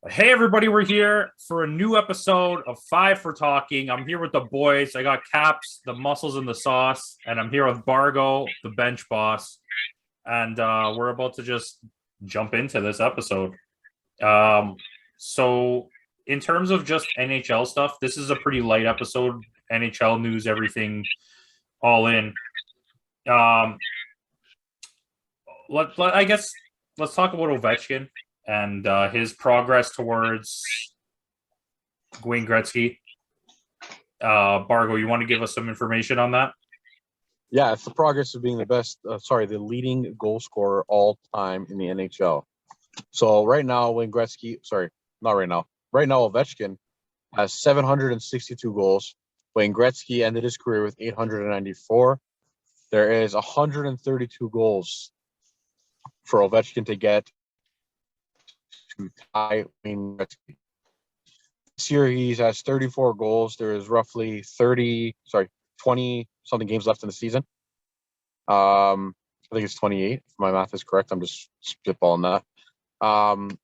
Hey everybody, we're here for a new episode of Five for Talking. I'm here with the boys. I got Caps, the muscles in the sauce, and I'm here with Bargo, the bench boss. And we're about to just jump into this episode. Um, so, in terms of just NHL stuff, this is a pretty light episode. NHL news, everything, all in. Um, I guess let's talk about Ovechkin and his progress towards Wayne Gretzky. Bargo, you want to give us some information on that? Yeah, it's the progress of being the leading goal scorer all time in the NHL. So right now, not right now. Right now, Ovechkin has 762 goals. Wayne Gretzky ended his career with 894. There is 132 goals for Ovechkin to get to tie Wayne Gretzky. This year, he has 34 goals. There is roughly 20 something games left in the season. I think it's 28. If my math is correct, I'm just spitballing that.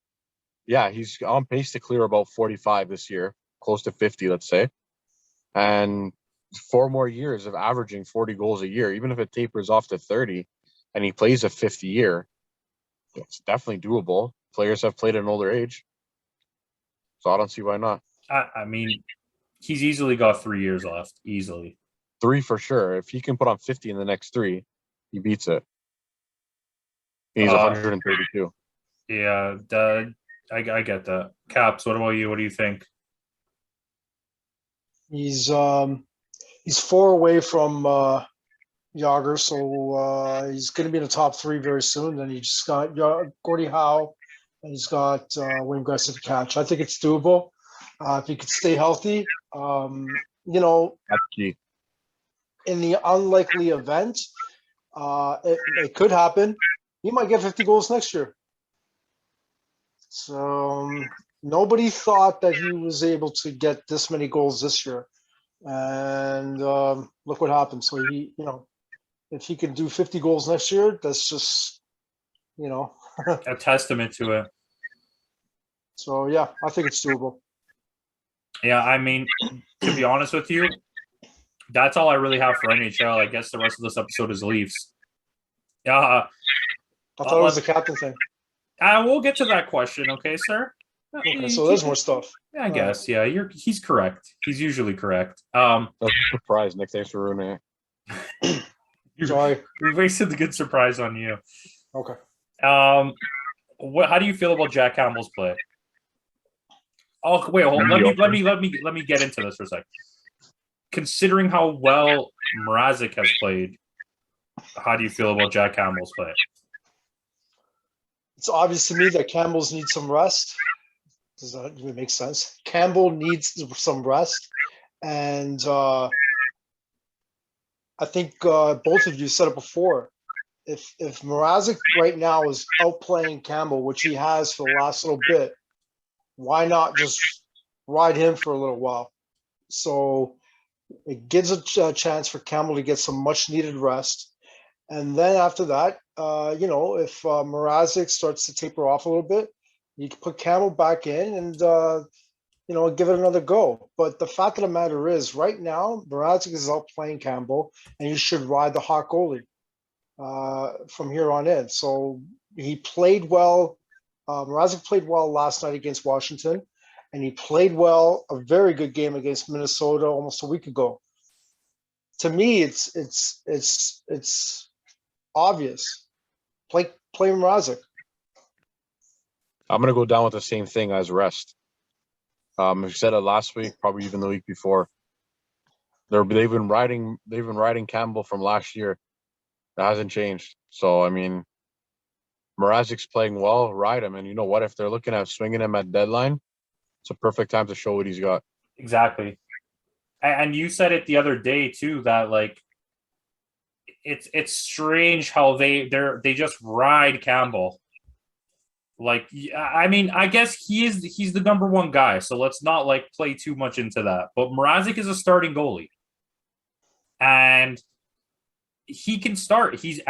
Yeah, he's on pace to clear about 45 this year, close to 50, let's say. And 4 more years of averaging 40 goals a year, even if it tapers off to 30 and he plays a 50 year, it's definitely doable. Players have played at an older age. So I don't see why not. I mean, he's easily got 3 years left. Easily. Three for sure. If he can put on 50 in the next three, he beats it. He's 132. Yeah, I get that. Caps, what about you? What do you think? He's four away from Yager, so he's going to be in the top three very soon. Then he just got Gordie Howe, and he's got Wayne Gretzky to catch. I think it's doable if he could stay healthy. That's key. In the unlikely event, it could happen. He might get 50 goals next year. So nobody thought that he was able to get this many goals this year. And look what happened. So if he can do 50 goals next year, that's just, A testament to it. So yeah, I think it's doable. Yeah, I mean, to be honest with you, that's all I really have for NHL. I guess the rest of this episode is Leafs. I thought it was the captain thing. We'll get to that question, okay, sir? Okay, so there's more stuff. I guess, yeah. He's correct. He's usually correct. That's a surprise, Nick. Thanks for ruining it. Sorry. We wasted the good surprise on you. Okay. How do you feel about Jack Campbell's play? Oh, wait, hold on. Let me get into this for a second. Considering how well Mrazek has played, how do you feel about Jack Campbell's play? It's obvious to me that Campbell's needs some rest. Does that even make sense? Campbell needs some rest. And I think both of you said it before. If Mrazek right now is outplaying Campbell, which he has for the last little bit, why not just ride him for a little while? So it gives a chance for Campbell to get some much needed rest. And then after that, if Mrazek starts to taper off a little bit, you can put Campbell back in and, give it another go. But the fact of the matter is, right now, Mrazek is out playing Campbell, and you should ride the hot goalie from here on in. So he played well. Mrazek played well last night against Washington, and he played well a very good game against Minnesota almost a week ago. To me, it's obvious. Play Mrazek. I'm gonna go down with the same thing as rest. We said it last week, probably even the week before. They've been riding Campbell from last year. That hasn't changed. So I mean, Mrazek's playing well. Ride him, and you know what? If they're looking at swinging him at deadline, it's a perfect time to show what he's got. Exactly. And you said it the other day too that like it's strange how they just ride Campbell. Like, I mean, I guess he's the number one guy, so let's not like play too much into that. But Mrazek is a starting goalie, and he can start. He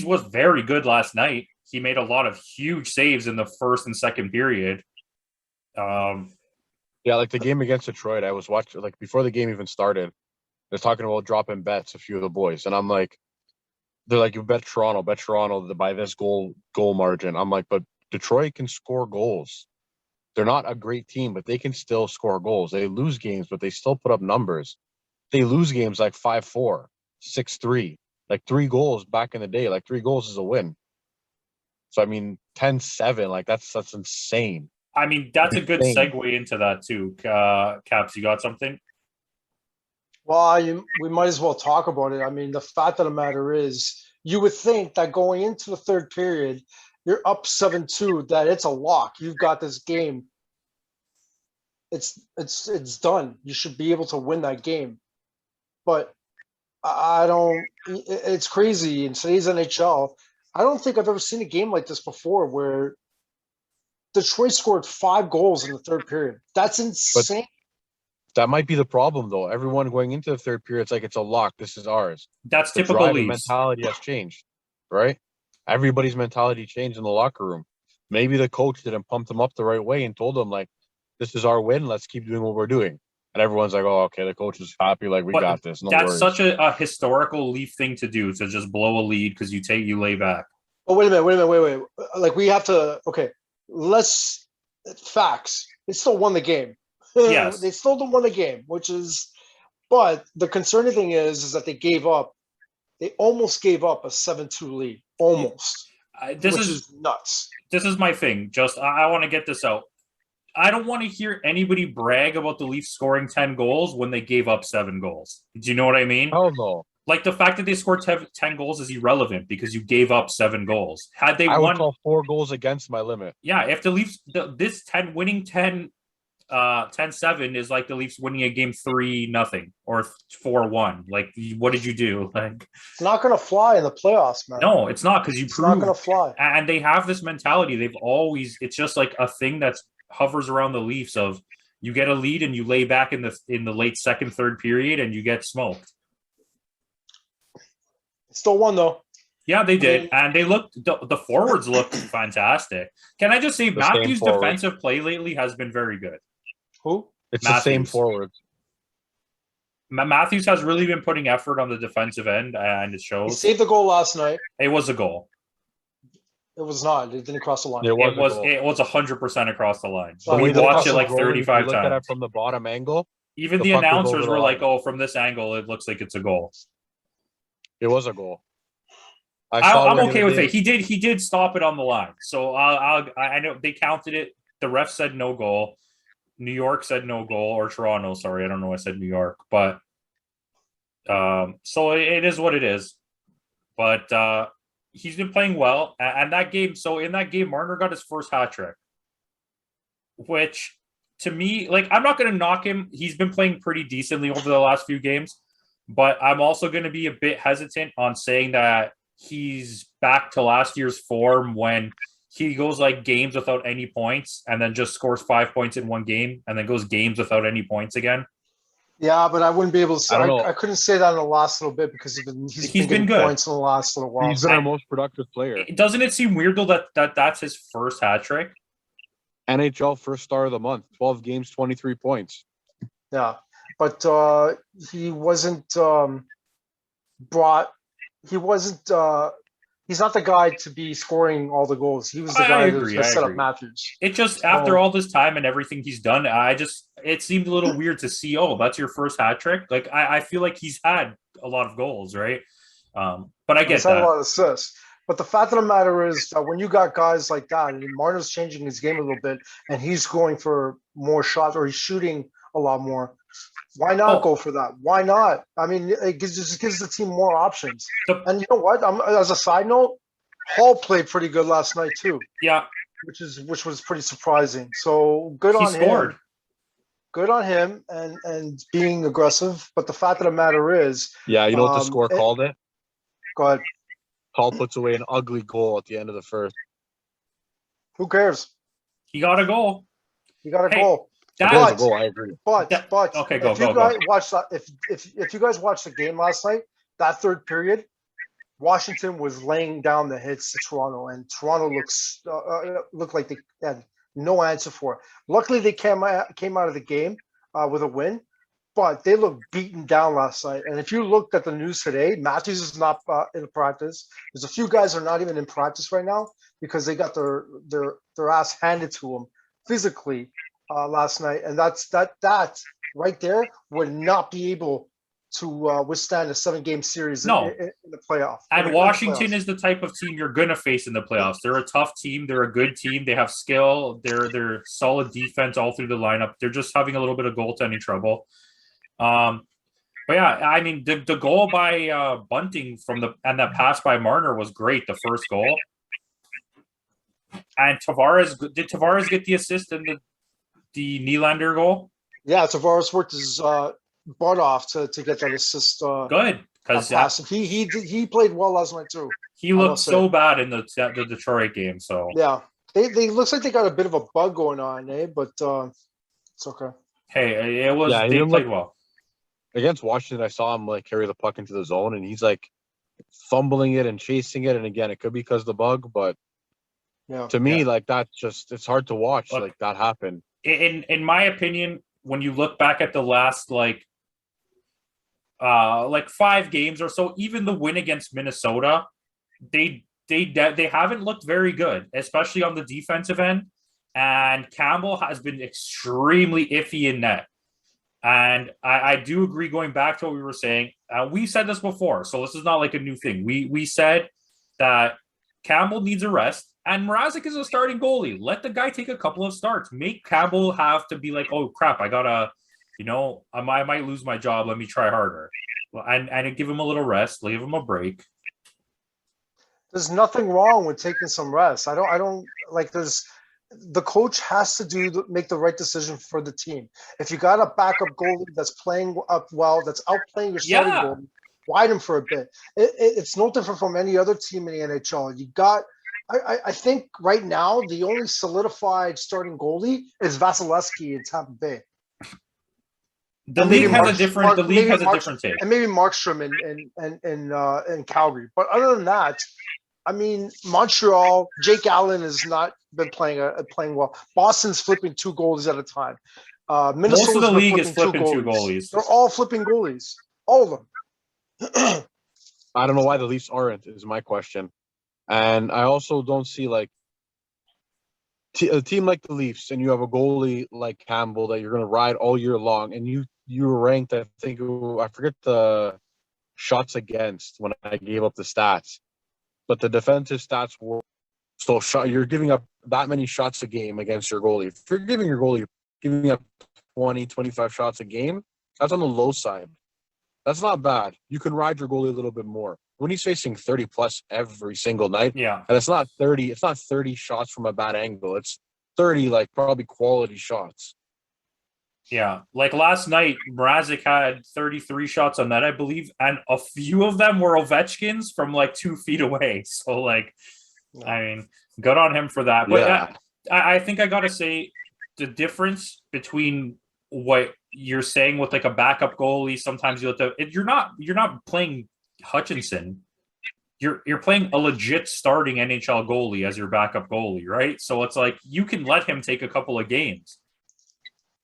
was very good last night. He made a lot of huge saves in the first and second period. Yeah, like the game against Detroit, I was watching like before the game even started. They're talking about dropping bets, a few of the boys, and I'm like, they're like, you bet Toronto by this goal margin. I'm like, but Detroit can score goals. They're not a great team, but they can still score goals. They lose games, but they still put up numbers. They lose games like 5-4, 6-3, like 3 goals back in the day. Like 3 goals is a win. So I mean, 10-7, like that's insane. I mean, that's a good Insane. segue into that too. Caps, you got something? Well, we might as well talk about it. I mean, the fact of the matter is, you would think that going into the third period, you're up 7-2, that it's a lock. You've got this game. It's done. You should be able to win that game. But I don't. It's crazy in today's NHL. I don't think I've ever seen a game like this before, where Detroit scored 5 goals in the third period. That's insane. That might be the problem, though. Everyone going into the third period, it's like it's a lock. This is ours. That's The typical drive and Leafs. mentality has changed, right? Everybody's mentality changed in the locker room. Maybe the coach didn't pump them up the right way and told them, like, this is our win. Let's keep doing what we're doing. And everyone's like, oh, okay, the coach is happy. Like, we But got this. No that's worries. such a historical Leaf thing to do, to just blow a lead because you lay back. Oh, wait a minute, wait. Like, we have to. Okay, let's facts. They still won the game. Yes. They still won the game, which is. But the concerning thing is that they gave up. They almost gave up a 7-2 lead, almost, This which is nuts. this is my thing. Just I want to get this out. I don't want to hear anybody brag about the Leafs scoring 10 goals when they gave up 7 goals. Do you know what I mean? Hell no. Like, the fact that they scored 10 goals is irrelevant because you gave up 7 goals. Had they I would won, call 4 goals against my limit. yeah, if the Leafs, this 10 winning 10-7 is like the Leafs winning a game 3-0 or 4-1. Like, what did you do? Like, It's not going to fly in the playoffs, man. no, it's not, because you It's not proved, going to fly. and they have this mentality. They've always, it's just like a thing that's hovers around the Leafs of, you get a lead and you lay back in the late second, third period and you get smoked. Still won, though. Yeah, they did, and they looked. The forwards looked fantastic. Can I just say, The same Matthews' forward. defensive play lately has been very good. Who? It's the same Matthews. forward. Matthews has really been putting effort on the defensive end, and it He shows. saved the goal last night. It was a goal. It was not. It didn't cross the line. It was. It was 100% across the line. The We way the watched puck it like was rolling, 35 if you look at times. it from the bottom angle, Even the the puck was announcers over the were like, line. "Oh, from this angle, it looks like it's a goal." it was a goal. saw I'm one the okay other with day. it. He did stop it on the line, so I know they counted it. The ref said no goal. New York said no goal, or Toronto. Sorry, I don't know why I said New York, but so it is what it is. But he's been playing well, and that game. So in that game, Marner got his first hat trick, which to me, like, I'm not going to knock him. He's been playing pretty decently over the last few games, but I'm also going to be a bit hesitant on saying that he's back to last year's form when he goes like games without any points and then just scores 5 points in one game and then goes games without any points again. Yeah, but I wouldn't be able to say. I don't know. I couldn't say that in the last little bit because he's been getting good. points in the last little while. He's been our most productive player. Doesn't it seem weird though that that's his first hat trick? NHL first star of the month. 12 games, 23 points. Yeah, but he wasn't brought. He wasn't. He's not the guy to be scoring all the goals. He was the guy that was going to set up Matthews. It just, after all this time and everything he's done, it seemed a little weird to see, oh, that's your first hat trick. Like, I feel like he's had a lot of goals, right? But I get He's had that. a lot of assists. But the fact of the matter is that when you got guys like that, and Marner's changing his game a little bit, and he's going for more shots, or he's shooting a lot more, why not go for that? Why not? I mean, it just gives the team more options. And you know what? As a side note, Hall played pretty good last night too. Yeah, which was pretty surprising. So good on him. Good on him and being aggressive. But the fact of the matter is, yeah, you know what the score called it? Go ahead. Hall puts away an ugly goal at the end of the first. Who cares? He got a goal. He got a goal. That goal, I agree. But okay, if you guys watch that, if you guys watched the game last night, that third period, Washington was laying down the hits to Toronto, and Toronto looked like they had no answer for it. Luckily, they came out of the game with a win, but they looked beaten down last night. And if you looked at the news today, Matthews is not in practice. There's a few guys who are not even in practice right now because they got their ass handed to them physically last night, and that right there would not be able to withstand a 7-game series in the playoff. And Washington is the type of team you're gonna face in the playoffs. They're a tough team. They're a good team. They have skill. They're solid defense all through the lineup. They're just having a little bit of goaltending trouble. But yeah, I mean the goal by Bunting and that pass by Marner was great. The first goal. And did Tavares get the assist in the Nylander goal? Yeah, Tavares worked his butt off to get that assist. Good, because he played well last night too. He looked so bad in the Detroit game. So yeah, they looks like they got a bit of a bug going on, But it's okay. Hey, it was they played well against Washington. I saw him like carry the puck into the zone, and he's like fumbling it and chasing it. And again, it could be because of the bug, but to me, like that's just it's hard to watch. Look, like that happen. In my opinion, when you look back at the last like 5 games or so, even the win against Minnesota, they haven't looked very good, especially on the defensive end. And Campbell has been extremely iffy in net. And I do agree, going back to what we were saying, we said this before, so this is not like a new thing. We said that Campbell needs a rest, and Mrazek is a starting goalie. Let the guy take a couple of starts. Make Campbell have to be like, oh crap, I gotta, I might lose my job. Let me try harder, and give him a little rest, leave him a break. There's nothing wrong with taking some rest. I don't like. The coach has to make the right decision for the team. If you got a backup goalie that's playing up well, that's outplaying your starting goalie, ride him for a bit. It's no different from any other team in the NHL. You got. I think right now the only solidified starting goalie is Vasilevsky in Tampa Bay. The league has a different take, and maybe Markstrom in Calgary. But other than that, I mean, Montreal, Jake Allen has not been playing well. Boston's flipping 2 goalies at a time. Most of the league is flipping 2 goalies. They're all flipping goalies, all of them. I don't know why the Leafs aren't. Is my question. And I also don't see like a team like the Leafs, and you have a goalie like Campbell that you're going to ride all year long, and you were ranked, I think, I forget the shots against when I gave up the stats, but the defensive stats were so you're giving up that many shots a game against your goalie. If you're giving up 20, 25 shots a game, that's on the low side. That's not bad. You can ride your goalie a little bit more. When he's facing 30 plus every single night, and it's not 30 shots from a bad angle. It's 30 like probably quality shots. Yeah. Like last night, Mrazek had 33 shots on that, I believe, and a few of them were Ovechkin's from like 2 feet away. So like, I mean, good on him for that. But I think I gotta say the difference between what you're saying with like a backup goalie, sometimes you're not playing Hutchinson, you're playing a legit starting NHL goalie as your backup goalie, right? So it's like you can let him take a couple of games.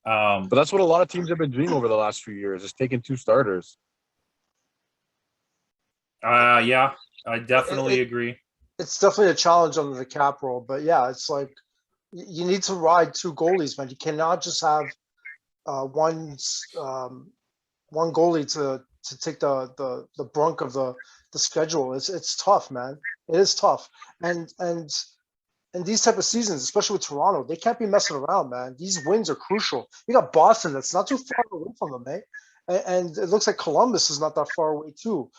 But that's what a lot of teams have been doing over the last few years, is taking 2 starters. Yeah, I definitely agree. It's definitely a challenge under the cap roll, but yeah, it's like you need to ride 2 goalies, man. You cannot just have one goalie to take the brunt of the schedule. It's tough, man. It is tough. And these type of seasons, especially with Toronto, they can't be messing around, man. These wins are crucial. You got Boston that's not too far away from them, eh? And it looks like Columbus is not that far away too.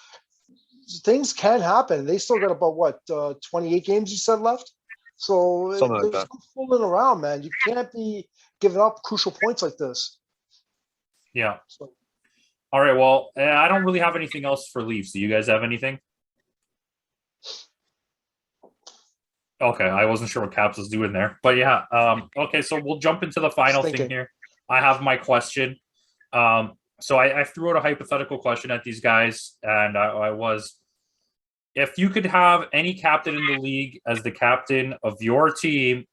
Things can happen. They still got about 28 games you said left. So there's no fooling around, man. You can't be giving up crucial points like this. Yeah. So. All right. Well, I don't really have anything else for Leafs. Do you guys have anything? Okay, I wasn't sure what Caps was doing there, but yeah. Okay, so we'll jump into the final thing here. I have my question. So I threw out a hypothetical question at these guys, and I was, if you could have any captain in the league as the captain of your team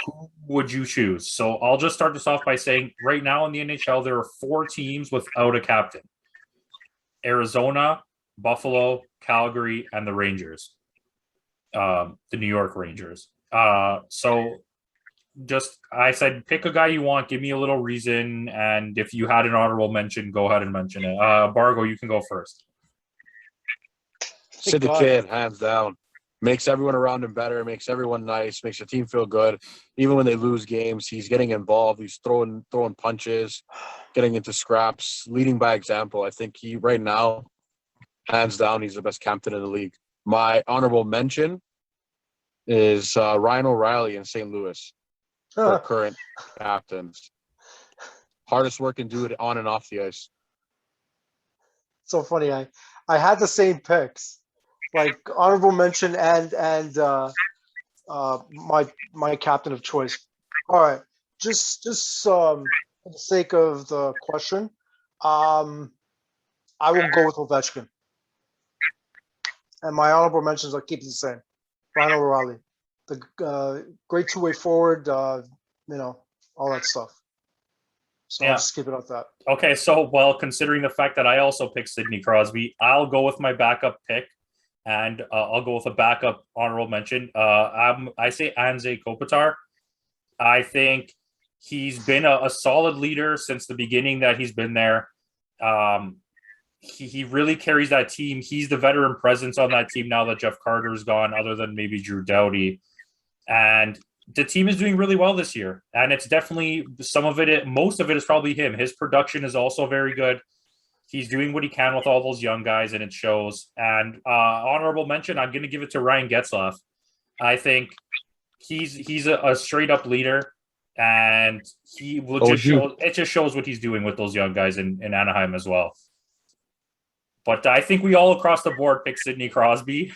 who would you choose? So I'll just start this off by saying right now in the NHL, there are 4 teams without a captain. Arizona, Buffalo, Calgary, and the Rangers. The New York Rangers. So just I said pick a guy you want, give me a little reason, and if you had an honorable mention, go ahead and mention it. Bargo, you can go first. Sid the Kid, hands down. Makes everyone around him better, makes everyone nice, makes the team feel good. Even when they lose games, he's getting involved. He's throwing punches, getting into scraps, leading by example. I think he right now, hands down, he's the best captain in the league. My honorable mention is Ryan O'Reilly in St. Louis for current captains. Hardest working dude on and off the ice. So funny. I had the same picks, like honorable mention and my captain of choice. All right, just for the sake of the question, I will go with Ovechkin, and my honorable mentions I'll keep it the same. Ryan O'Reilly, the great two-way forward, all that stuff. So Yeah. I'll just keep it at that. Okay, so considering the fact that I also picked Sidney Crosby, I'll go with my backup pick, and I'll go with a backup honorable mention. I say Anze Kopitar. I think he's been a solid leader since the beginning that he's been there. He really carries that team. He's the veteran presence on that team now that Jeff Carter's gone, other than maybe Drew Doughty. And the team is doing really well this year. And it's definitely most of it is probably him. His production is also very good. He's doing what he can with all those young guys, and it shows. And honorable mention, I'm going to give it to Ryan Getzlaf. I think he's a straight up leader, and he will just show. It just shows what he's doing with those young guys in Anaheim as well. But I think we all across the board picked Sidney Crosby.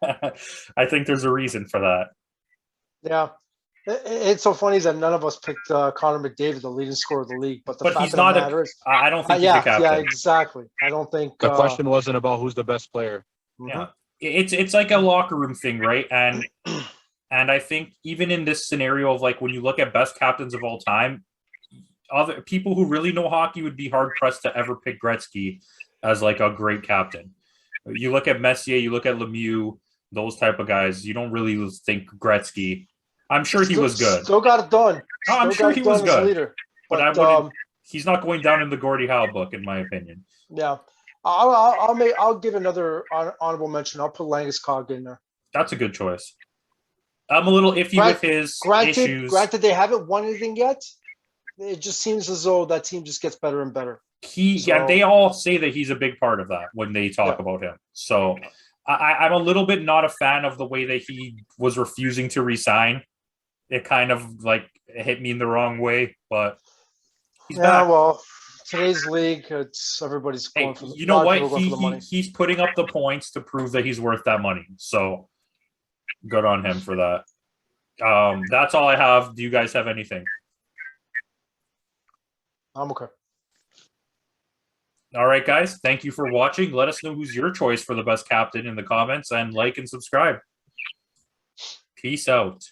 I think there's a reason for that. Yeah. It's so funny that none of us picked Connor McDavid, the leading scorer of the league. But But fact he's of not the matter is, I don't think he's yeah, a captain. yeah, exactly. I don't think the question wasn't about who's the best player. Yeah, it's like a locker room thing, right? And I think even in this scenario of like when you look at best captains of all time, other people who really know hockey would be hard pressed to ever pick Gretzky as like a great captain. You look at Messier, you look at Lemieux, those type of guys. You don't really think Gretzky. I'm sure he was good. Still got it done. I'm sure he was good. Leader. But I wouldn't. He's not going down in the Gordie Howe book, in my opinion. Yeah, I'll give another honorable mention. I'll put Landeskog in there. That's a good choice. I'm a little iffy with his issues. Granted, they haven't won anything yet. It just seems as though that team just gets better and better. They all say that he's a big part of that when they talk about him. So I'm a little bit not a fan of the way that he was refusing to resign. It kind of like hit me in the wrong way, but he's back. Well, today's league, it's everybody's going for the money. You know what? He's putting up the points to prove that he's worth that money. So good on him for that. That's all I have. Do you guys have anything? I'm okay. All right, guys. Thank you for watching. Let us know who's your choice for the best captain in the comments, and like and subscribe. Peace out.